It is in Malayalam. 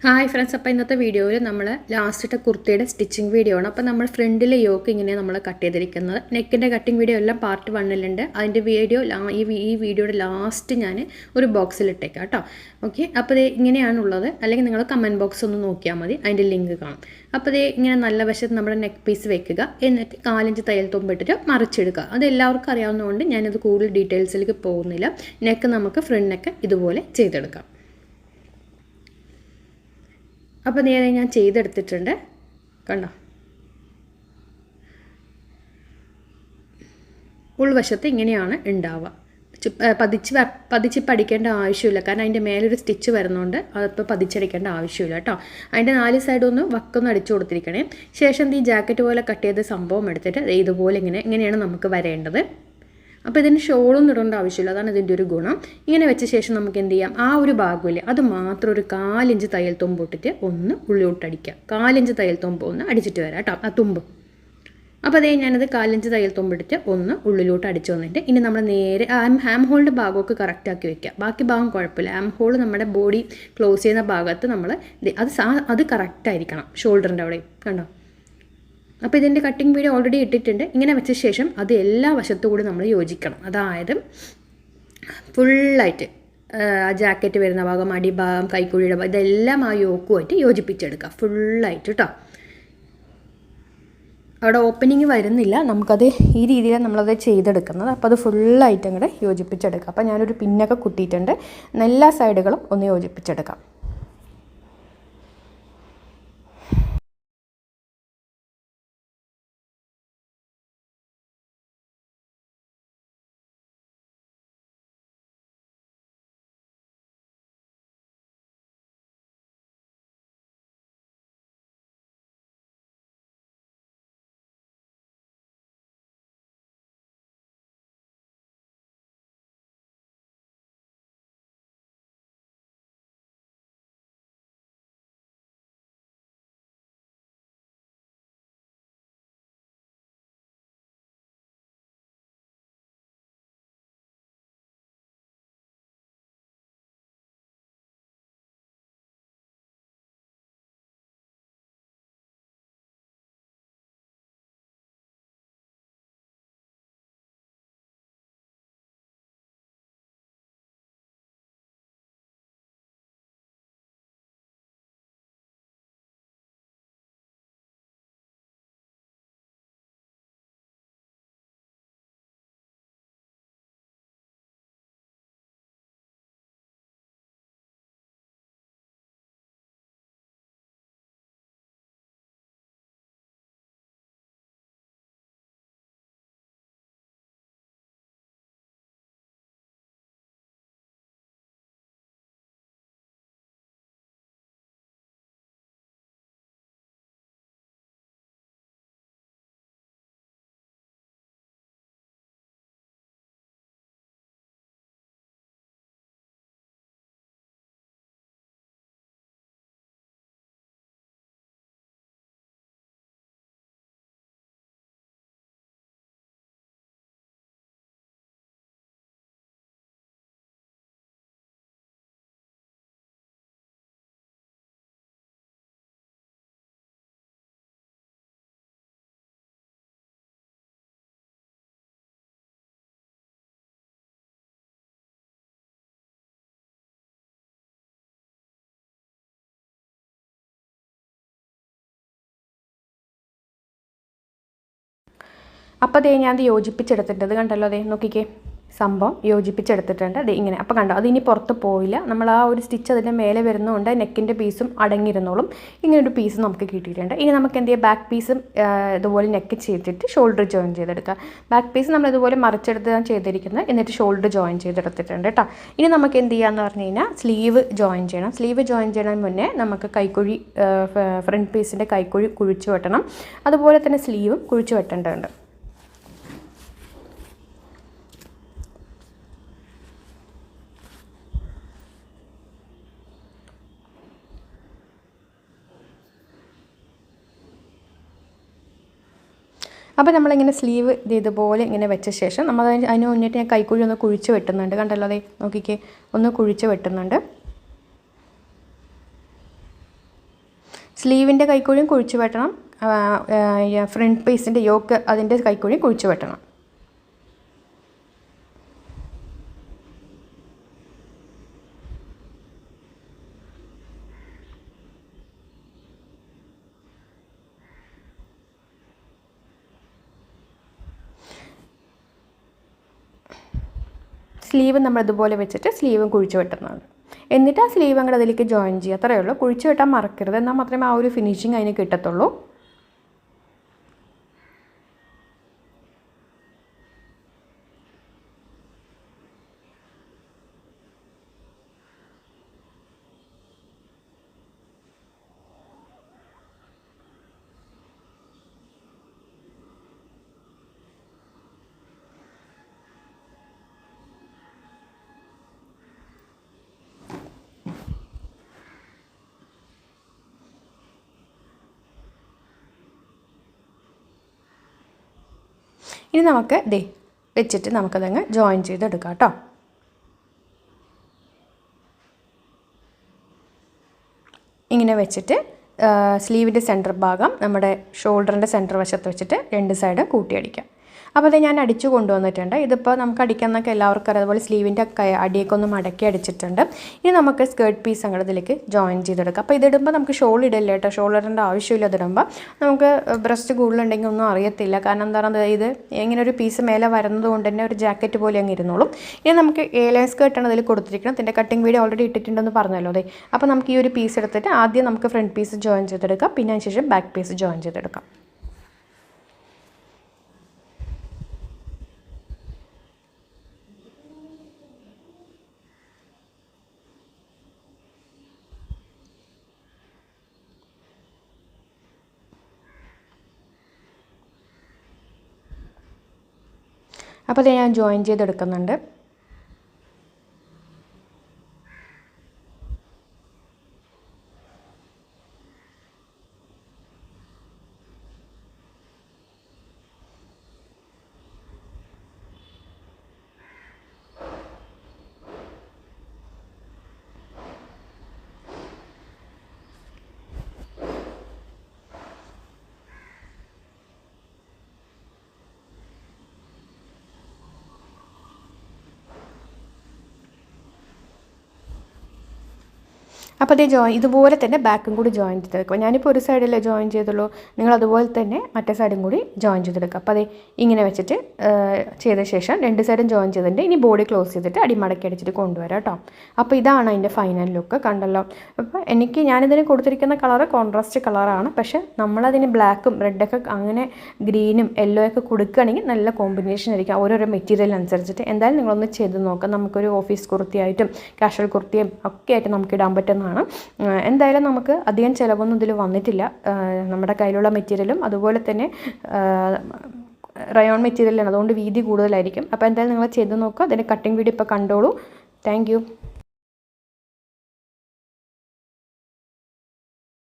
ഹായ് ഫ്രണ്ട്സ്, അപ്പോൾ ഇന്നത്തെ വീഡിയോയിൽ നമ്മൾ ലാസ്റ്റത്തെ കുർത്തിയുടെ സ്റ്റിച്ചിങ് വീഡിയോ ആണ്. അപ്പോൾ നമ്മൾ ഫ്രണ്ടിലെ യോക്ക് ഇങ്ങനെയാണ് നമ്മൾ കട്ട് ചെയ്തിരിക്കുന്നത്. നെക്കിൻ്റെ കട്ടിങ് വീഡിയോ എല്ലാം പാർട്ട് 1-ലുണ്ട്. അതിൻ്റെ വീഡിയോ ഈ വീഡിയോയുടെ ലാസ്റ്റ് ഞാൻ ഒരു ബോക്സിൽ ഇട്ടേക്കാം കേട്ടോ. ഓക്കെ, അപ്പോൾ ഇത് ഇങ്ങനെയാണുള്ളത്. അല്ലെങ്കിൽ നിങ്ങൾ കമൻറ്റ് ബോക്സ് ഒന്ന് നോക്കിയാൽ മതി, അതിൻ്റെ ലിങ്ക് കാണും. അപ്പോൾ ഇത് ഇങ്ങനെ നല്ല വശത്ത് നമ്മുടെ നെക്ക് പീസ് വെക്കുക, എന്നിട്ട് 4 ഇഞ്ച് തയ്യൽ തുമ്പിട്ടിട്ട് മറിച്ചെടുക്കുക. അത് എല്ലാവർക്കും അറിയാവുന്നതുകൊണ്ട് ഞാനത് കൂടുതൽ ഡീറ്റെയിൽസിലേക്ക് പോകുന്നില്ല. നെക്ക് നമുക്ക് ഫ്രണ്ട് നെക്ക് ഇതുപോലെ ചെയ്തെടുക്കാം. അപ്പോൾ നേരെ ഞാൻ ചെയ്തെടുത്തിട്ടുണ്ട്, കണ്ടോ. ഉൾവശത്ത് ഇങ്ങനെയാണ് ഉണ്ടാവുക. പതിച്ച് പഠിക്കേണ്ട ആവശ്യമില്ല, കാരണം അതിൻ്റെ മേലൊരു സ്റ്റിച്ച് വരുന്നുണ്ട്. അതിപ്പോൾ പതിച്ചടിക്കേണ്ട ആവശ്യമില്ല കേട്ടോ. അതിൻ്റെ 4 സൈഡൊന്ന് വക്കൊന്ന് അടിച്ചു കൊടുത്തിരിക്കണേ. ശേഷം ഈ ജാക്കറ്റ് പോലെ കട്ട് ചെയ്ത സംഭവം എടുത്തിട്ട് ഇതുപോലെ ഇങ്ങനെയാണ് നമുക്ക് വരേണ്ടത്. അപ്പോൾ ഇതിന് ഷോളൊന്നും ഇടേണ്ട ആവശ്യമില്ല, അതാണ് ഇതിൻ്റെ ഒരു ഗുണം. ഇങ്ങനെ വെച്ച ശേഷം നമുക്ക് എന്ത് ചെയ്യാം, ആ ഒരു ഭാഗമില്ലേ അത് മാത്രം ഒരു 4 ഇഞ്ച് തയ്യൽ തുമ്പ് ഇട്ടിട്ട് ഒന്ന് ഉള്ളിലോട്ടടിക്കുക. 4 ഇഞ്ച് തയ്യൽ തുമ്പ് ഒന്ന് അടിച്ചിട്ട് വരാം കേട്ടോ, ആ തുമ്പ്. അപ്പോൾ അതേ ഞാനത് 4 ഇഞ്ച് തയ്യൽ തുമ്പിട്ടിട്ട് ഒന്ന് ഉള്ളിലോട്ട് അടിച്ചു വന്നിട്ട് ഇനി നമ്മൾ നേരെ ഹാം ഹോളിൻ്റെ ഭാഗമൊക്കെ കറക്റ്റാക്കി വെക്കുക. ബാക്കി ഭാഗം കുഴപ്പമില്ല. ഹാം ഹോൾ നമ്മുടെ ബോഡി ക്ലോസ് ചെയ്യുന്ന ഭാഗത്ത് നമ്മൾ അത് കറക്റ്റായിരിക്കണം, ഷോൾഡറിൻ്റെ അവിടെ, കണ്ടോ. അപ്പോൾ ഇതിൻ്റെ കട്ടിങ് വീഡിയോ ഓൾറെഡി ഇട്ടിട്ടുണ്ട്. ഇങ്ങനെ വെച്ച ശേഷം അത് എല്ലാ വശത്തു കൂടി നമ്മൾ യോജിക്കണം. അതായത് ഫുള്ളായിട്ട് ജാക്കറ്റ് വരുന്ന ഭാഗം, അടിഭാഗം, കൈക്കുഴിയുടെ ഭാഗം, ഇതെല്ലാം ആ യോക്കുമായിട്ട് യോജിപ്പിച്ചെടുക്കുക ഫുള്ളായിട്ട് കേട്ടോ. അവിടെ ഓപ്പണിങ് വരുന്നില്ല, നമുക്കത് ഈ രീതിയിലാണ് നമ്മളത് ചെയ്തെടുക്കുന്നത്. അപ്പോൾ അത് ഫുള്ളായിട്ട് അങ്ങോട്ട് യോജിപ്പിച്ചെടുക്കുക. അപ്പോൾ ഞാനൊരു പിന്നൊക്കെ കുത്തിയിട്ടുണ്ട്. എല്ലാ സൈഡുകളും ഒന്ന് യോജിപ്പിച്ചെടുക്കാം. അപ്പോൾ അതേ ഞാൻ അത് യോജിപ്പിച്ചെടുത്തിട്ടുണ്ട്, കണ്ടല്ലോ. അതേ നോക്കിക്കേ, സംഭവം യോജിപ്പിച്ചെടുത്തിട്ടുണ്ട്. അത് ഇങ്ങനെ. അപ്പോൾ കണ്ടോ, അതിനി പുറത്ത് പോയില്ല. നമ്മൾ ആ ഒരു സ്റ്റിച്ച് അതിൻ്റെ മേലെ വരുന്നതുകൊണ്ട് നെക്കിൻ്റെ പീസും അടങ്ങിയിരുന്നോളും. ഇങ്ങനൊരു പീസ് നമുക്ക് കിട്ടിയിട്ടുണ്ട്. ഇനി നമുക്ക് എന്ത് ചെയ്യാം, ബാക്ക് പീസും ഇതുപോലെ നെക്ക് ചെയ്തിട്ട് ഷോൾഡർ ജോയിൻ ചെയ്തെടുക്കാം. ബാക്ക് പീസ് നമ്മൾ ഇതുപോലെ മറിച്ചെടുത്താണ് ചെയ്തിരിക്കുന്നത്, എന്നിട്ട് ഷോൾഡർ ജോയിൻ ചെയ്തെടുത്തിട്ടുണ്ട് കേട്ടോ. ഇനി നമുക്ക് എന്ത് ചെയ്യാമെന്ന് പറഞ്ഞു കഴിഞ്ഞാൽ സ്ലീവ് ജോയിൻ ചെയ്യണം. സ്ലീവ് ജോയിൻ ചെയ്യുന്നതിന് മുന്നേ നമുക്ക് കൈക്കുഴി, ഫ്രണ്ട് പീസിൻ്റെ കൈക്കുഴി കുഴിച്ച് വെട്ടണം. അതുപോലെ തന്നെ സ്ലീവും കുഴിച്ച് വെട്ടേണ്ടതുണ്ട്. അപ്പോൾ നമ്മളിങ്ങനെ സ്ലീവ് ഇതുപോലെ ഇങ്ങനെ വെച്ച ശേഷം നമ്മൾ അതിന് മുന്നിട്ട് ഞാൻ കൈക്കുഴി ഒന്ന് കുഴിച്ച് വെട്ടുന്നുണ്ട്, കണ്ടല്ലോ. അതേ നോക്കിക്കേ, ഒന്ന് കുഴിച്ച് വെട്ടുന്നുണ്ട്. സ്ലീവിൻ്റെ കൈക്കുഴിയും കുഴിച്ച് വെട്ടണം. ഫ്രണ്ട് പീസിൻ്റെ യോക്ക് അതിൻ്റെ കൈക്കുഴിയും കുഴിച്ച് വെട്ടണം. സ്ലീവ് നമ്മൾ ഇതുപോലെ വെച്ചിട്ട് സ്ലീവും കുഴിച്ച് വെട്ടുന്നതാണ്. എന്നിട്ട് ആ സ്ലീവ് അങ്ങോട്ട് അതിലേക്ക് ജോയിൻ ചെയ്യുക. അത്രയേ ഉള്ളൂ. കുഴിച്ച് വെട്ടാൻ മറക്കരുത്, എന്നാൽ മാത്രമേ ആ ഒരു ഫിനിഷിങ് അതിന് കിട്ടത്തുള്ളൂ. ഇനി നമുക്ക് വെച്ചിട്ട് നമുക്കതങ്ങ് ജോയിൻ ചെയ്തെടുക്കാം കേട്ടോ. ഇങ്ങനെ വെച്ചിട്ട് സ്ലീവിൻ്റെ സെൻറ്റർ ഭാഗം നമ്മുടെ ഷോൾഡറിൻ്റെ സെൻറ്റർ വശത്ത് വെച്ചിട്ട് 2 സൈഡ് കൂട്ടിയടിക്കാം. അപ്പോൾ അത് ഞാൻ അടിച്ചു കൊണ്ടുവന്നിട്ടുണ്ട്. ഇതിപ്പോൾ നമുക്ക് അടിക്കാമെന്നൊക്കെ എല്ലാവർക്കും അറിയാം. അതുപോലെ സ്ലീവിൻ്റെ അടിയൊക്കെ ഒന്ന് മടക്കി അടിച്ചിട്ടുണ്ട്. ഇനി നമുക്ക് സ്കേർട്ട് പീസ് അങ്ങോട്ട് ഇതിലേക്ക് ജോയിൻ ചെയ്തെടുക്കാം. അപ്പോൾ ഇതിടുമ്പോൾ നമുക്ക് ഷോൾ ഇടല്ലേ കേട്ടോ, ഷോൾ ഇടേണ്ട ആവശ്യമില്ല. ഇതിടുമ്പോൾ നമുക്ക് ബ്രസ്റ്റ് കൂടുതലുണ്ടെങ്കിൽ ഒന്നും അറിയത്തില്ല. കാരണം എന്താ പറയുക, ഇത് ഇങ്ങനെ ഒരു പീസ് മേലെ വരുന്നത് കൊണ്ട് തന്നെ ഒരു ജാക്കറ്റ് പോലെ അങ്ങ് ഇരുന്നോളും. ഇനി നമുക്ക് A-line സ്കേർട്ടാണ് ഇതിൽ കൊടുത്തിരിക്കുന്നത്. ഇതിൻ്റെ കട്ടിങ് വീഡിയോ ഓൾറെഡി ഇട്ടിട്ടുണ്ടെന്ന് പറഞ്ഞല്ലോ. അപ്പോൾ നമുക്ക് ഈ ഒരു പീസ് എടുത്തിട്ട് ആദ്യം നമുക്ക് ഫ്രണ്ട് പീസ് ജോയിൻ ചെയ്തെടുക്കാം, പിന്നെ അതിന് ശേഷം ബാക്ക് പീസ് ജോയിൻ ചെയ്തെടുക്കാം. അപ്പോൾ അത് ഞാൻ ജോയിൻ ചെയ്തെടുക്കുന്നുണ്ട്. അപ്പോൾ അത് ഇതുപോലെ തന്നെ ബാക്കും കൂടി ജോയിൻ ചെയ്തെടുക്കുക. ഞാനിപ്പോൾ ഒരു സൈഡല്ലേ ജോയിൻ ചെയ്തുള്ളൂ, നിങ്ങൾ അതുപോലെ തന്നെ മറ്റേ സൈഡും കൂടി ജോയിൻ ചെയ്തെടുക്കുക. അപ്പോൾ അത് ഇങ്ങനെ വെച്ചിട്ട് ചെയ്ത ശേഷം 2 സൈഡും ജോയിൻ ചെയ്തിട്ട് ഇനി ബോഡി ക്ലോസ് ചെയ്തിട്ട് അടിമടക്കി അടിച്ചിട്ട് കൊണ്ടുവരാം കേട്ടോ. അപ്പോൾ ഇതാണ് അതിൻ്റെ ഫൈനൽ ലുക്ക്, കണ്ടല്ലോ. അപ്പോൾ ഞാനിതിന് കൊടുത്തിരിക്കുന്ന കളറ് കോൺട്രാസ്റ്റ് കളറാണ്. പക്ഷേ നമ്മളതിന് ബ്ലാക്കും റെഡൊക്കെ അങ്ങനെ ഗ്രീനും യെല്ലോ ഒക്കെ കൊടുക്കുകയാണെങ്കിൽ നല്ല കോമ്പിനേഷൻ ആയിരിക്കും ഓരോരോ മെറ്റീരിയൽ അനുസരിച്ചിട്ട്. എന്തായാലും നിങ്ങളൊന്ന് ചെയ്ത് നോക്കാം. നമുക്കൊരു ഓഫീസ് കുർത്തിയായിട്ടും കാഷ്വൽ കുർത്തിയും ഒക്കെ ആയിട്ട് നമുക്ക് ഇടാൻ പറ്റുന്നതാണ്. എന്തായാലും നമുക്ക് അധികം ചിലവൊന്നും ഇതിൽ വന്നിട്ടില്ല. നമ്മുടെ കയ്യിലുള്ള മെറ്റീരിയലും അതുപോലെ തന്നെ റയോൺ മെറ്റീരിയലാണ്, അതുകൊണ്ട് വീതി കൂടുതലായിരിക്കും. അപ്പോൾ എന്തായാലും നിങ്ങൾ ചെയ്ത് നോക്കുക. അതിൻ്റെ കട്ടിങ് വീഡിയോ ഇപ്പോൾ കണ്ടോളൂ. താങ്ക്